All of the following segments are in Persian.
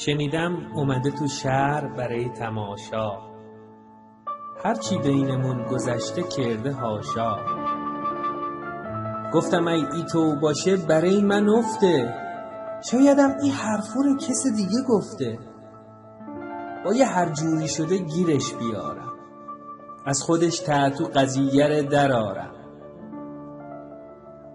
شنیدم اومده تو شهر برای تماشا، هرچی بینمون گذشته کرده هاشا. گفتم ای تو باشه برای من افته، شایدم این حرفو رو کس دیگه گفته. با یه هر جوری شده گیرش بیارم، از خودش تحتو قضیه رو درارم.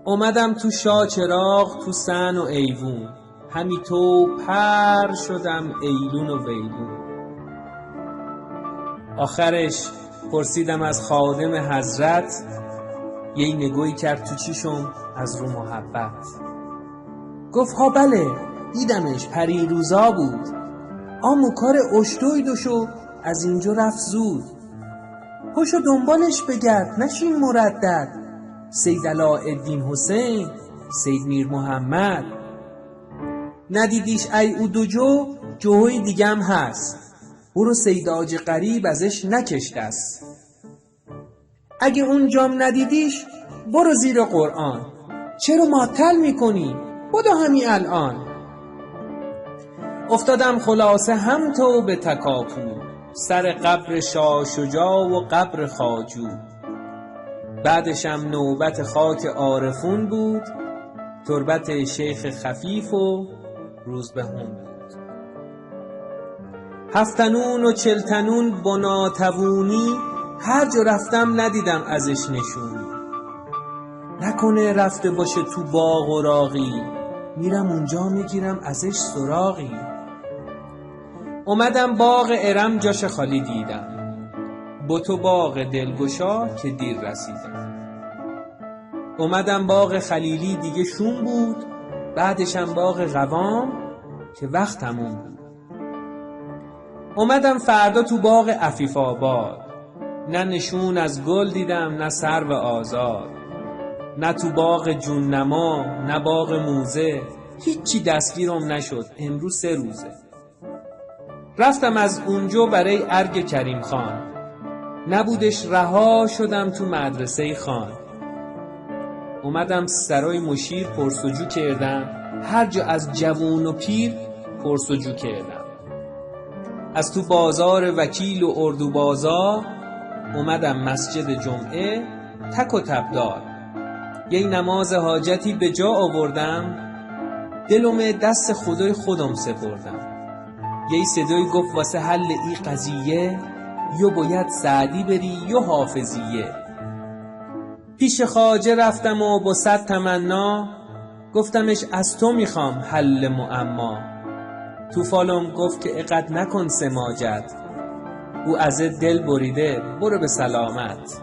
اومدم تو شاه چراغ تو سن و ایوون، همی تو پر شدم ایلون و ویلون. آخرش پرسیدم از خادم حضرت، یه نگوی کرد تو چیشم از رو محبت. گفت ها بله دیدمش پریروزا بود، آمو کار اشتوی دوشو از اینجا رفت زود. پشو دنبالش بگرد نشین مردد، سید علاءالدین حسین سید میر محمد. ندیدیش ای او دو جوهی دیگم هست، برو سید آج قریب ازش نکشته است. اگه اون جام ندیدیش برو زیر قرآن، چرا معطل میکنی بدو همی الان. افتادم خلاصه هم تو به تکاپو، سر قبر شاه شجاع و قبر خواجو. بعدشم نوبت خاک عارفون بود، تربت شیخ خفیف و روزبهون بود. 7 تنون و 40 تنون بناتوونی، هر جا رفتم ندیدم ازش نشونی. نکنه رفته باشه تو باغ و راغی، میرم اونجا میگیرم ازش سراغی. اومدم باغ ارم جاش خالی دیدم، بت و باغ دلگشا که دیر رسیدم. اومدم باغ خلیلی دیگه شوم بود، بعدشم باغ قوام که وقت تموم بود. اومدم فردا تو باغ عفیف آباد، نه نشون از گل دیدم نه سرو آزاد. نه تو باغ جون نما نه باغ موزه، هیچی دستگیرم نشد امروز 3 روزه. رفتم از اونجا برای ارگ کریم خان، نبودش رها شدم تو مدرسه خان. اومدم سرای مشیر پرسجو کردم، هر جا از جوون و پیر پرسجو کردم. از تو بازار وکیل و اردو بازار، اومدم مسجد جمعه تک و تبدار. یه نماز حاجتی به جا آوردم، دلم دست خدای خودم سپردم. یه صدای گفت واسه حل ای قضیه، یا باید سعدی بری یا حافظیه. پیش خواجه رفتم و با 100 تمنا، گفتمش از تو میخوام حل معما. تو فالم گفت که اقد نکن سماجت، او از دل بریده برو به سلامت.